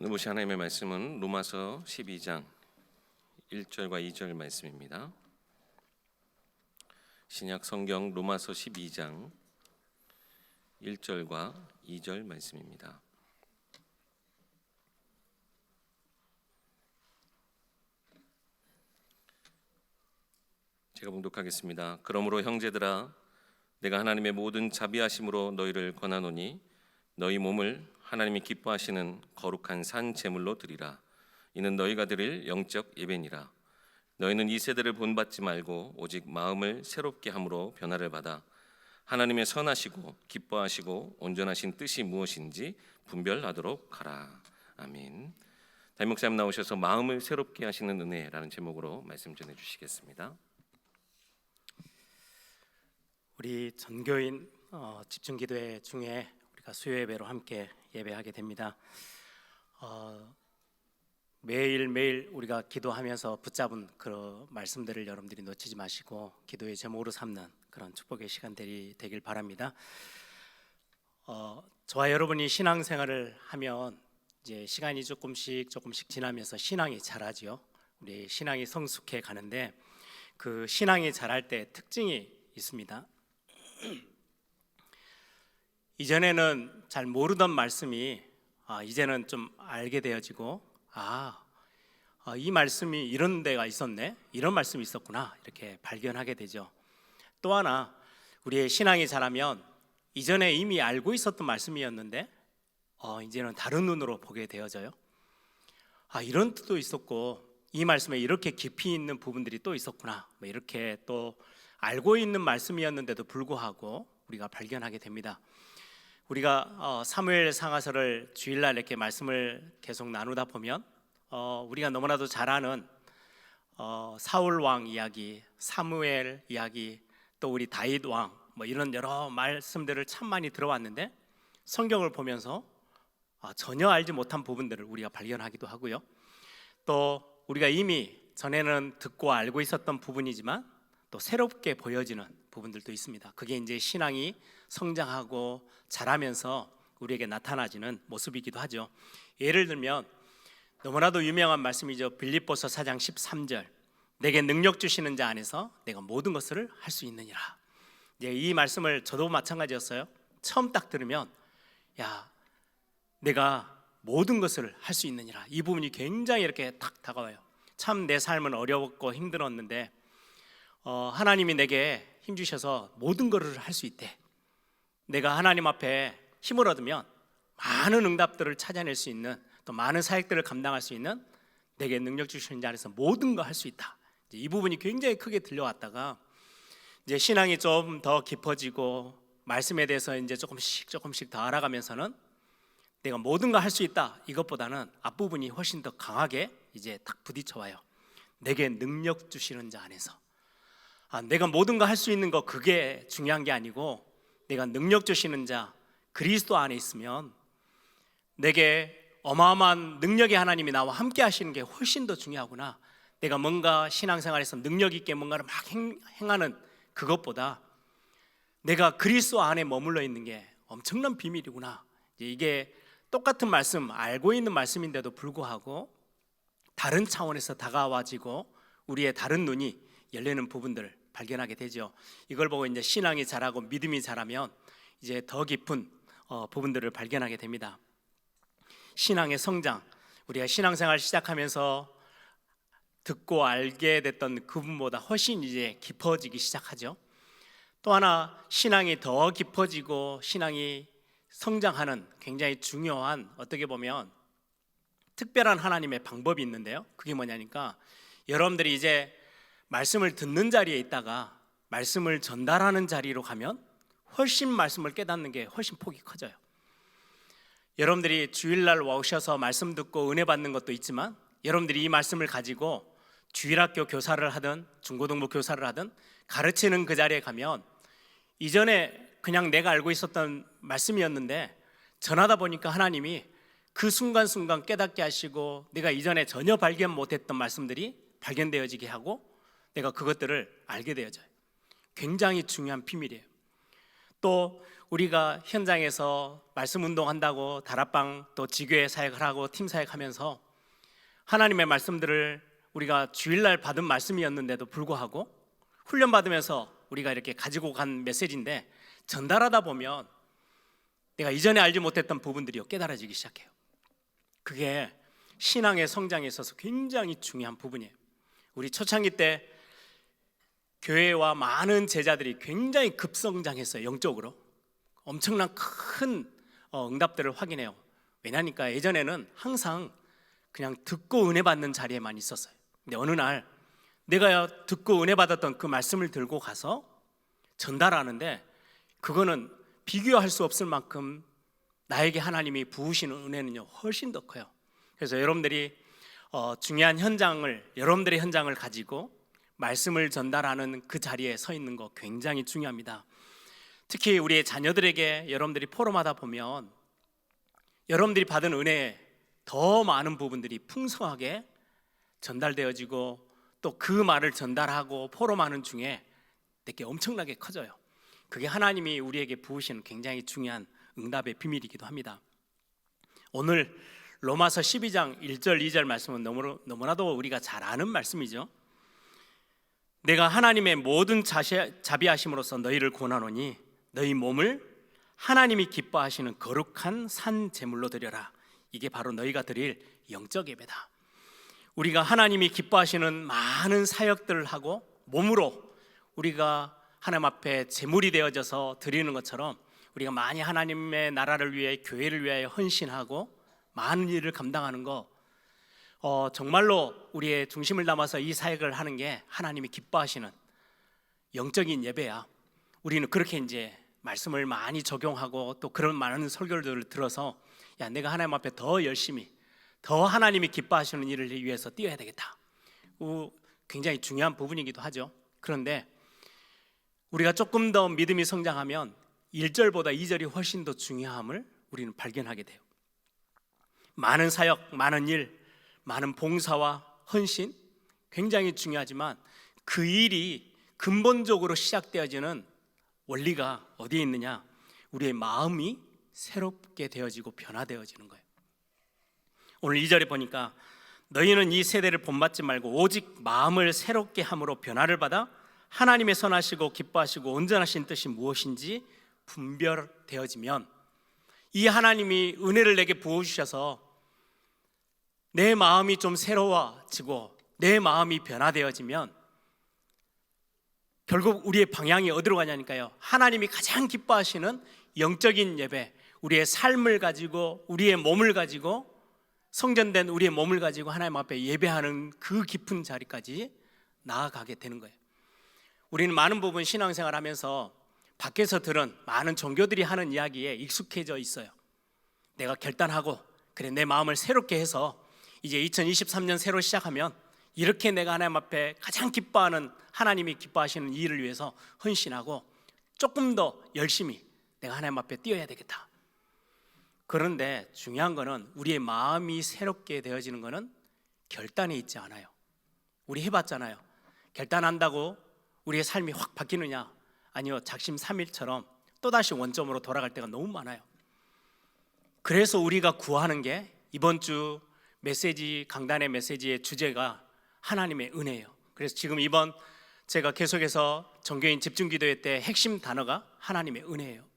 오늘 보실 하나님의 말씀은 로마서 12장 1절과 2절 말씀입니다. 신약 성경 로마서 12장 1절과 2절 말씀입니다. 제가 봉독하겠습니다. 그러므로 형제들아, 내가 하나님의 모든 자비하심으로 너희를 권하노니 너희 몸을 하나님이 기뻐하시는 거룩한 산 제물로 드리라. 이는 너희가 드릴 영적 예배니라. 너희는 이 세대를 본받지 말고 오직 마음을 새롭게 함으로 변화를 받아 하나님의 선하시고 기뻐하시고 온전하신 뜻이 무엇인지 분별하도록 하라. 아멘. 담임 목사님 나오셔서 마음을 새롭게 하시는 은혜라는 제목으로 말씀 전해 주시겠습니다. 우리 전교인 집중기도회 중에 우리가 수요예배로 함께 예배하게 됩니다. 매일매일 우리가 기도하면서 붙잡은 그 말씀들을 여러분들이 놓치지 마시고 기도의 제목으로 삼는 그런 축복의 시간들이 되길 바랍니다. 저와 여러분이 신앙생활을 하면 이제 시간이 조금씩 지나면서 신앙이 자라지요. 우리 신앙이 성숙해 가는데 그 신앙이 자랄 때 특징이 있습니다. 이전에는 잘 모르던 말씀이 이제는 좀 알게 되어지고 이 말씀이 이런 데가 있었네, 이런 말씀이 있었구나, 이렇게 발견하게 되죠. 또 하나, 우리의 신앙이 자라면 이전에 이미 알고 있었던 말씀이었는데 이제는 다른 눈으로 보게 되어져요. 이런 뜻도 있었고 이 말씀에 이렇게 깊이 있는 부분들이 또 있었구나, 이렇게 또 알고 있는 말씀이었는데도 불구하고 우리가 발견하게 됩니다. 우리가 사무엘 상하서를 주일날 이렇게 말씀을 계속 나누다 보면 우리가 너무나도 잘 아는 사울 왕 이야기, 사무엘 이야기, 또 우리 다윗 왕, 이런 여러 말씀들을 참 많이 들어왔는데 성경을 보면서 전혀 알지 못한 부분들을 우리가 발견하기도 하고요. 또 우리가 이미 전에는 듣고 알고 있었던 부분이지만 또 새롭게 보여지는 부분들도 있습니다. 그게 이제 신앙이 성장하고 자라면서 우리에게 나타나지는 모습이기도 하죠. 예를 들면 너무나도 유명한 말씀이죠. 빌립보서 4장 13절, 내게 능력 주시는 자 안에서 내가 모든 것을 할 수 있느니라. 이 말씀을 저도 마찬가지였어요. 처음 딱 들으면 내가 모든 것을 할 수 있느니라, 이 부분이 굉장히 이렇게 탁 다가와요. 참 내 삶은 어려웠고 힘들었는데 하나님이 내게 힘 주셔서 모든 것을 할 수 있대. 내가 하나님 앞에 힘을 얻으면 많은 응답들을 찾아낼 수 있는, 또 많은 사역들을 감당할 수 있는, 내게 능력 주시는 자 안에서 모든 걸 할 수 있다. 이 부분이 굉장히 크게 들려왔다가 이제 신앙이 좀 더 깊어지고 말씀에 대해서 이제 조금씩 더 알아가면서는 내가 모든 걸 할 수 있다, 이것보다는 앞부분이 훨씬 더 강하게 이제 딱 부딪혀와요. 내게 능력 주시는 자 안에서. 내가 모든 거 할 수 있는 거, 그게 중요한 게 아니고 내가 능력 주시는 자 그리스도 안에 있으면 내게 어마어마한 능력의 하나님이 나와 함께 하시는 게 훨씬 더 중요하구나. 내가 뭔가 신앙생활에서 능력 있게 뭔가를 막 행하는 그것보다 내가 그리스도 안에 머물러 있는 게 엄청난 비밀이구나. 이게 똑같은 말씀, 알고 있는 말씀인데도 불구하고 다른 차원에서 다가와지고 우리의 다른 눈이 열리는 부분들을 발견하게 되죠. 이걸 보고 이제 신앙이 자라고 믿음이 자라면 이제 더 깊은 부분들을 발견하게 됩니다. 신앙의 성장, 우리가 신앙생활 시작하면서 듣고 알게 됐던 그분보다 훨씬 이제 깊어지기 시작하죠. 또 하나, 신앙이 더 깊어지고 신앙이 성장하는 굉장히 중요한, 어떻게 보면 특별한 하나님의 방법이 있는데요. 그게 뭐냐니까, 여러분들이 이제 말씀을 듣는 자리에 있다가 말씀을 전달하는 자리로 가면 훨씬 말씀을 깨닫는 게 훨씬 폭이 커져요. 여러분들이 주일날 오셔서 말씀 듣고 은혜 받는 것도 있지만, 여러분들이 이 말씀을 가지고 주일학교 교사를 하든 중고등부 교사를 하든 가르치는 그 자리에 가면 이전에 그냥 내가 알고 있었던 말씀이었는데 전하다 보니까 하나님이 그 순간순간 깨닫게 하시고 내가 이전에 전혀 발견 못했던 말씀들이 발견되어지게 하고 내가 그것들을 알게 되어져요. 굉장히 중요한 비밀이에요. 또 우리가 현장에서 말씀 운동한다고 다락방 또 지교회 사역을 하고 팀 사역하면서 하나님의 말씀들을 우리가 주일날 받은 말씀이었는데도 불구하고 훈련 받으면서 우리가 이렇게 가지고 간 메시지인데 전달하다 보면 내가 이전에 알지 못했던 부분들이 깨달아지기 시작해요. 그게 신앙의 성장에 있어서 굉장히 중요한 부분이에요. 우리 초창기 때 교회와 많은 제자들이 굉장히 급성장했어요. 영적으로 엄청난 큰 응답들을 확인해요. 왜냐니까 예전에는 항상 그냥 듣고 은혜 받는 자리에만 있었어요. 근데 어느 날 내가 듣고 은혜 받았던 그 말씀을 들고 가서 전달하는데 그거는 비교할 수 없을 만큼 나에게 하나님이 부으시는 은혜는요 훨씬 더 커요. 그래서 여러분들이 중요한 여러분들의 현장을 가지고 말씀을 전달하는 그 자리에 서 있는 거 굉장히 중요합니다. 특히 우리의 자녀들에게 여러분들이 포럼하다 보면 여러분들이 받은 은혜에 더 많은 부분들이 풍성하게 전달되어지고 또 그 말을 전달하고 포럼하는 중에 내게 엄청나게 커져요. 그게 하나님이 우리에게 부으시는 굉장히 중요한 응답의 비밀이기도 합니다. 오늘 로마서 12장 1절 2절 말씀은 너무나도 우리가 잘 아는 말씀이죠. 내가 하나님의 모든 자비하심으로써 너희를 권하노니 너희 몸을 하나님이 기뻐하시는 거룩한 산 제물로 드려라. 이게 바로 너희가 드릴 영적 예배다. 우리가 하나님이 기뻐하시는 많은 사역들을 하고 몸으로 우리가 하나님 앞에 제물이 되어져서 드리는 것처럼 우리가 많이 하나님의 나라를 위해 교회를 위하여 헌신하고 많은 일을 감당하는 거 정말로 우리의 중심을 담아서 이 사역을 하는 게 하나님이 기뻐하시는 영적인 예배야. 우리는 그렇게 이제 말씀을 많이 적용하고 또 그런 많은 설교들을 들어서 야, 내가 하나님 앞에 더 열심히 더 하나님이 기뻐하시는 일을 위해서 뛰어야 되겠다. 굉장히 중요한 부분이기도 하죠. 그런데 우리가 조금 더 믿음이 성장하면 1절보다 2절이 훨씬 더 중요함을 우리는 발견하게 돼요. 많은 사역, 많은 일, 많은 봉사와 헌신 굉장히 중요하지만 그 일이 근본적으로 시작되어지는 원리가 어디에 있느냐? 우리의 마음이 새롭게 되어지고 변화되어지는 거예요. 오늘 2절에 보니까 너희는 이 세대를 본받지 말고 오직 마음을 새롭게 함으로 변화를 받아 하나님의 선하시고 기뻐하시고 온전하신 뜻이 무엇인지 분별되어지면, 이 하나님이 은혜를 내게 부어주셔서 내 마음이 좀 새로워지고 내 마음이 변화되어지면 결국 우리의 방향이 어디로 가냐니까요. 하나님이 가장 기뻐하시는 영적인 예배, 우리의 삶을 가지고 우리의 몸을 가지고 성전된 우리의 몸을 가지고 하나님 앞에 예배하는 그 깊은 자리까지 나아가게 되는 거예요. 우리는 많은 부분 신앙생활 하면서 밖에서 들은 많은 종교들이 하는 이야기에 익숙해져 있어요. 내가 결단하고 그래 내 마음을 새롭게 해서 이제 2023년 새로 시작하면 이렇게 내가 하나님 앞에 가장 기뻐하는, 하나님이 기뻐하시는 일을 위해서 헌신하고 조금 더 열심히 내가 하나님 앞에 뛰어야 되겠다. 그런데 중요한 거는 우리의 마음이 새롭게 되어지는 거는 결단에 있지 않아요. 우리 해봤잖아요. 결단한다고 우리의 삶이 확 바뀌느냐? 아니요, 작심삼일처럼 또다시 원점으로 돌아갈 때가 너무 많아요. 그래서 우리가 구하는 게 이번 주 메시지, 강단의 메시지의 주제가 하나님의 은혜예요. 그래서 지금 이번 제가 계속해서 정교인 집중기도회 때 핵심 단어가 하나님의 은혜예요.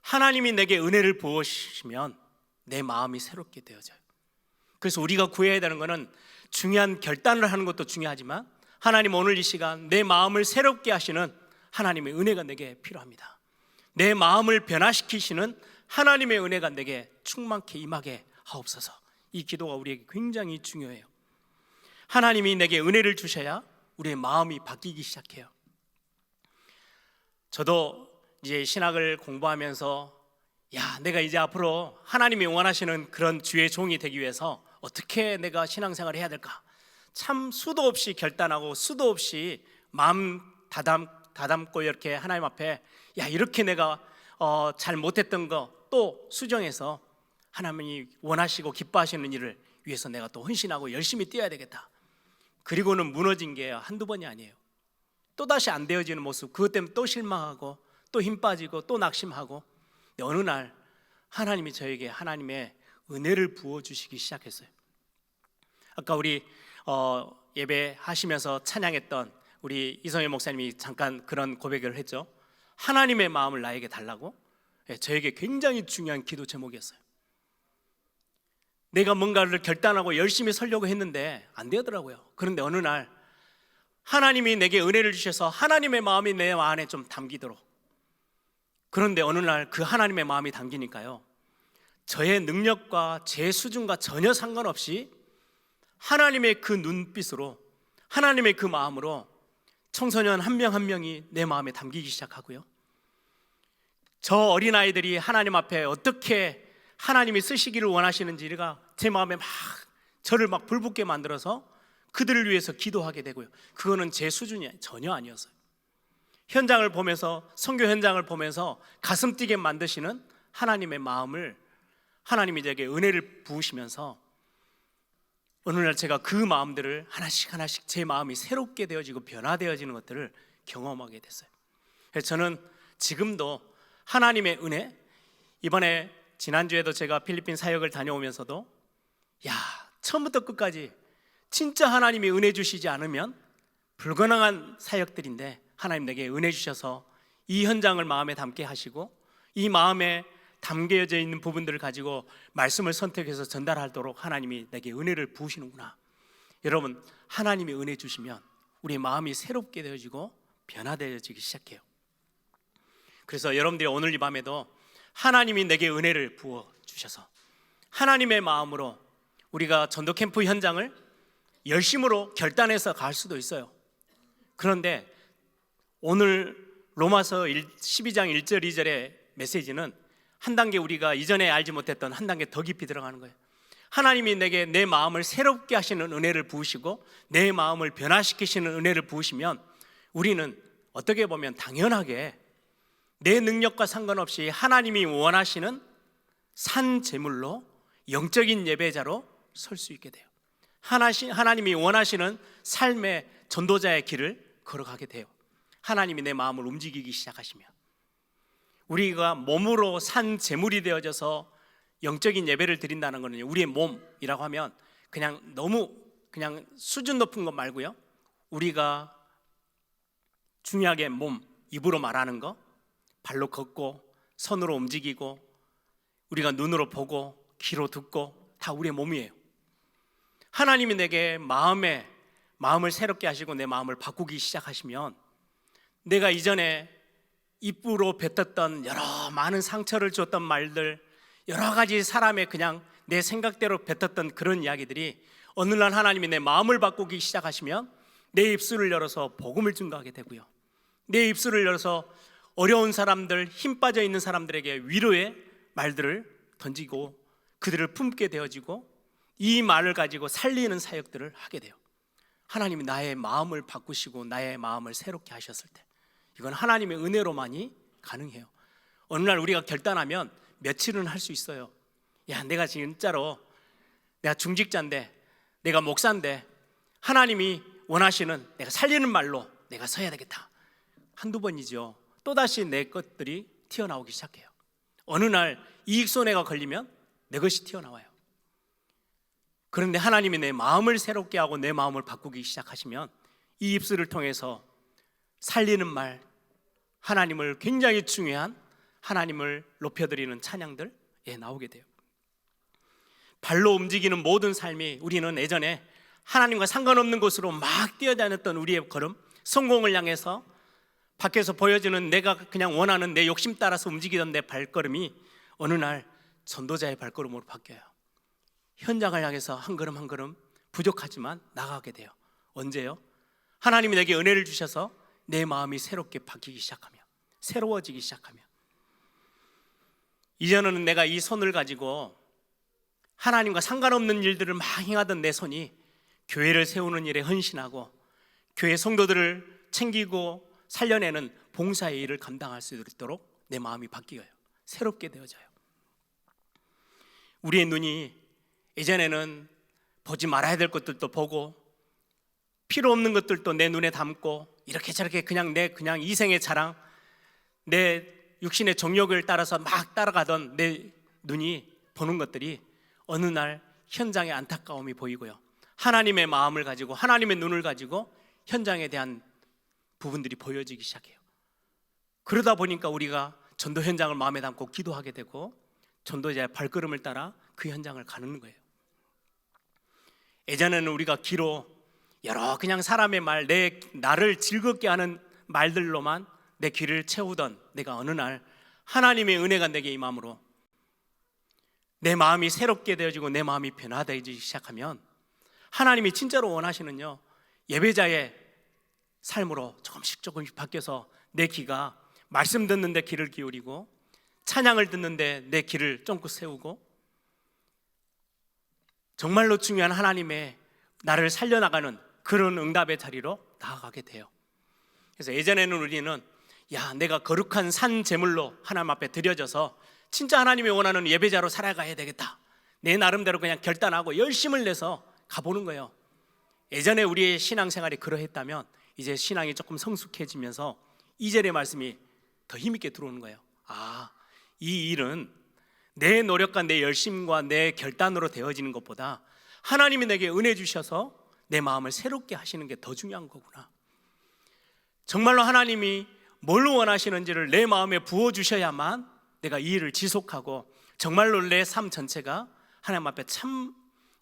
하나님이 내게 은혜를 부으시면 내 마음이 새롭게 되어져요. 그래서 우리가 구해야 되는 것은 중요한 결단을 하는 것도 중요하지만 하나님 오늘 이 시간 내 마음을 새롭게 하시는 하나님의 은혜가 내게 필요합니다. 내 마음을 변화시키시는 하나님의 은혜가 내게 충만케 임하게 하옵소서. 이 기도가 우리에게 굉장히 중요해요. 하나님이 내게 은혜를 주셔야 우리의 마음이 바뀌기 시작해요. 저도 이제 신학을 공부하면서 내가 이제 앞으로 하나님이 원하시는 그런 주의 종이 되기 위해서 어떻게 내가 신앙생활을 해야 될까? 참 수도 없이 결단하고 수도 없이 마음 다담고 이렇게 하나님 앞에 이렇게 내가 잘 못했던 거 또 수정해서 하나님이 원하시고 기뻐하시는 일을 위해서 내가 또 헌신하고 열심히 뛰어야 되겠다. 그리고는 무너진 게 한두 번이 아니에요. 또다시 안 되어지는 모습, 그것 때문에 또 실망하고 또 힘 빠지고 또 낙심하고, 근데 어느 날 하나님이 저에게 하나님의 은혜를 부어주시기 시작했어요. 아까 우리 예배하시면서 찬양했던 우리 이성일 목사님이 잠깐 그런 고백을 했죠. 하나님의 마음을 나에게 달라고. 저에게 굉장히 중요한 기도 제목이었어요. 내가 뭔가를 결단하고 열심히 살려고 했는데 안 되더라고요. 그런데 어느 날 하나님이 내게 은혜를 주셔서 하나님의 마음이 내 안에 좀 담기도록. 그런데 어느 날 그 하나님의 마음이 담기니까요, 저의 능력과 제 수준과 전혀 상관없이 하나님의 그 눈빛으로, 하나님의 그 마음으로 청소년 한 명 한 명이 내 마음에 담기기 시작하고요, 저 어린아이들이 하나님 앞에 어떻게 하나님이 쓰시기를 원하시는지가 제 마음에 막 저를 막 불붙게 만들어서 그들을 위해서 기도하게 되고요. 그거는 제 수준이 전혀 아니었어요. 현장을 보면서, 선교 현장을 보면서 가슴 뛰게 만드시는 하나님의 마음을 하나님이 제게 은혜를 부으시면서 어느 날 제가 그 마음들을 하나씩 하나씩 제 마음이 새롭게 되어지고 변화되어지는 것들을 경험하게 됐어요. 그래서 저는 지금도 하나님의 은혜, 이번에 지난주에도 제가 필리핀 사역을 다녀오면서도 처음부터 끝까지 진짜 하나님이 은혜 주시지 않으면 불가능한 사역들인데, 하나님 내게 은혜 주셔서 이 현장을 마음에 담게 하시고 이 마음에 담겨져 있는 부분들을 가지고 말씀을 선택해서 전달하도록 하나님이 내게 은혜를 부으시는구나. 여러분, 하나님이 은혜 주시면 우리 마음이 새롭게 되어지고 변화되어지기 시작해요. 그래서 여러분들이 오늘 이 밤에도 하나님이 내게 은혜를 부어주셔서 하나님의 마음으로 우리가 전도 캠프 현장을 열심으로 결단해서 갈 수도 있어요. 그런데 오늘 로마서 12장 1절 2절의 메시지는 한 단계 우리가 이전에 알지 못했던 한 단계 더 깊이 들어가는 거예요. 하나님이 내게 내 마음을 새롭게 하시는 은혜를 부으시고 내 마음을 변화시키시는 은혜를 부으시면 우리는 어떻게 보면 당연하게 내 능력과 상관없이 하나님이 원하시는 산 제물로 영적인 예배자로 설 수 있게 돼요. 하나님이 원하시는 삶의 전도자의 길을 걸어가게 돼요. 하나님이 내 마음을 움직이기 시작하시면 우리가 몸으로 산 제물이 되어져서 영적인 예배를 드린다는 것은 우리의 몸이라고 하면 그냥 너무 그냥 수준 높은 것 말고요, 우리가 중요하게 몸, 입으로 말하는 거, 발로 걷고 손으로 움직이고 우리가 눈으로 보고 귀로 듣고 다 우리의 몸이에요. 하나님이 내게 마음을 새롭게 하시고 내 마음을 바꾸기 시작하시면 내가 이전에 입으로 뱉었던 여러 많은 상처를 줬던 말들, 여러 가지 사람의 그냥 내 생각대로 뱉었던 그런 이야기들이 어느 날 하나님이 내 마음을 바꾸기 시작하시면 내 입술을 열어서 복음을 증거하게 되고요, 내 입술을 열어서 어려운 사람들, 힘 빠져 있는 사람들에게 위로의 말들을 던지고 그들을 품게 되어지고 이 말을 가지고 살리는 사역들을 하게 돼요. 하나님이 나의 마음을 바꾸시고 나의 마음을 새롭게 하셨을 때 이건 하나님의 은혜로만이 가능해요. 어느 날 우리가 결단하면 며칠은 할 수 있어요. 내가 진짜로 내가 중직자인데, 내가 목사인데 하나님이 원하시는 내가 살리는 말로 내가 서야 되겠다. 한두 번이죠. 또다시 내 것들이 튀어나오기 시작해요. 어느 날 이익손해가 걸리면 내 것이 튀어나와요. 그런데 하나님이 내 마음을 새롭게 하고 내 마음을 바꾸기 시작하시면 이 입술을 통해서 살리는 말, 하나님을 굉장히 중요한 하나님을 높여드리는 찬양들 나오게 돼요. 발로 움직이는 모든 삶이, 우리는 예전에 하나님과 상관없는 곳으로 막 뛰어다녔던 우리의 걸음, 성공을 향해서 밖에서 보여지는 내가 그냥 원하는 내 욕심 따라서 움직이던 내 발걸음이 어느 날 전도자의 발걸음으로 바뀌어요. 현장을 향해서 한 걸음 한 걸음 부족하지만 나가게 돼요. 언제요? 하나님이 내게 은혜를 주셔서 내 마음이 새롭게 바뀌기 시작하며 새로워지기 시작하며, 이전에는 내가 이 손을 가지고 하나님과 상관없는 일들을 막 행하던 내 손이 교회를 세우는 일에 헌신하고 교회 성도들을 챙기고 살려내는 봉사의 일을 감당할 수 있도록 내 마음이 바뀌어요. 새롭게 되어져요. 우리의 눈이 예전에는 보지 말아야 될 것들도 보고 필요 없는 것들도 내 눈에 담고 이렇게 저렇게 그냥 내 이생의 자랑, 내 육신의 정욕을 따라서 막 따라가던 내 눈이 보는 것들이 어느 날 현장의 안타까움이 보이고요, 하나님의 마음을 가지고 하나님의 눈을 가지고 현장에 대한 부분들이 보여지기 시작해요. 그러다 보니까 우리가 전도 현장을 마음에 담고 기도하게 되고 전도자의 발걸음을 따라 그 현장을 가는 거예요. 예전에는 우리가 기로 여러 그냥 사람의 말, 나를 즐겁게 하는 말들로만 내 귀를 채우던 내가 어느 날 하나님의 은혜가 내게 임함으로 내 마음이 새롭게 되어지고 내 마음이 변화되기 시작하면 하나님이 진짜로 원하시는요, 예배자의 삶으로 조금씩 바뀌어서 내 귀가 말씀 듣는데 귀를 기울이고 찬양을 듣는데 내 귀를 쫑긋 세우고 정말로 중요한 하나님의 나를 살려나가는 그런 응답의 자리로 나아가게 돼요. 그래서 예전에는 우리는 내가 거룩한 산 제물로 하나님 앞에 드려져서 진짜 하나님이 원하는 예배자로 살아가야 되겠다, 내 나름대로 그냥 결단하고 열심을 내서 가보는 거예요. 예전에 우리의 신앙생활이 그러했다면 이제 신앙이 조금 성숙해지면서 2절의 말씀이 더 힘있게 들어오는 거예요. 이 일은 내 노력과 내 열심과 내 결단으로 되어지는 것보다 하나님이 내게 은혜 주셔서 내 마음을 새롭게 하시는 게 더 중요한 거구나. 정말로 하나님이 뭘 원하시는지를 내 마음에 부어주셔야만 내가 이 일을 지속하고 정말로 내 삶 전체가 하나님 앞에 참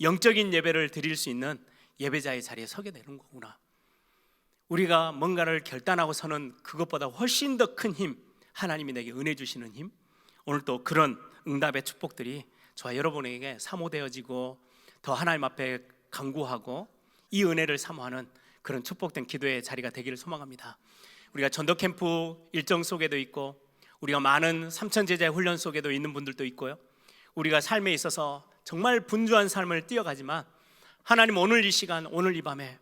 영적인 예배를 드릴 수 있는 예배자의 자리에 서게 되는 거구나. 우리가 뭔가를 결단하고 서는 그것보다 훨씬 더 큰 힘, 하나님이 내게 은혜 주시는 힘, 오늘 또 그런 응답의 축복들이 저와 여러분에게 사모되어지고 더 하나님 앞에 간구하고 이 은혜를 사모하는 그런 축복된 기도의 자리가 되기를 소망합니다. 우리가 전도 캠프 일정 속에도 있고 우리가 많은 삼천제자의 훈련 속에도 있는 분들도 있고요, 우리가 삶에 있어서 정말 분주한 삶을 뛰어가지만 하나님 오늘 이 시간, 오늘 이 밤에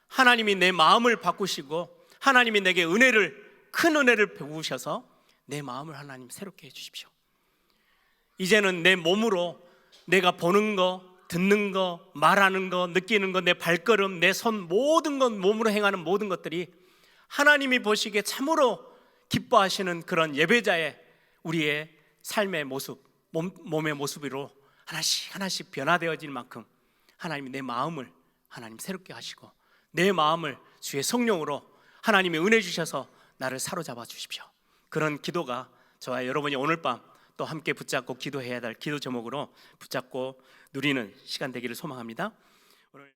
하나님이 내 마음을 바꾸시고 하나님이 내게 큰 은혜를 부으셔서 내 마음을 하나님 새롭게 해주십시오. 이제는 내 몸으로 내가 보는 거, 듣는 거, 말하는 거, 느끼는 거, 내 발걸음, 내 손, 모든 것, 몸으로 행하는 모든 것들이 하나님이 보시기에 참으로 기뻐하시는 그런 예배자의 우리의 삶의 모습, 몸의 모습으로 하나씩 변화되어질 만큼 하나님이 내 마음을 하나님 새롭게 하시고 내 마음을 주의 성령으로 하나님이 은혜 주셔서 나를 사로잡아 주십시오. 그런 기도가 저와 여러분이 오늘 밤 또 함께 붙잡고 기도해야 될 기도 제목으로 붙잡고 누리는 시간 되기를 소망합니다.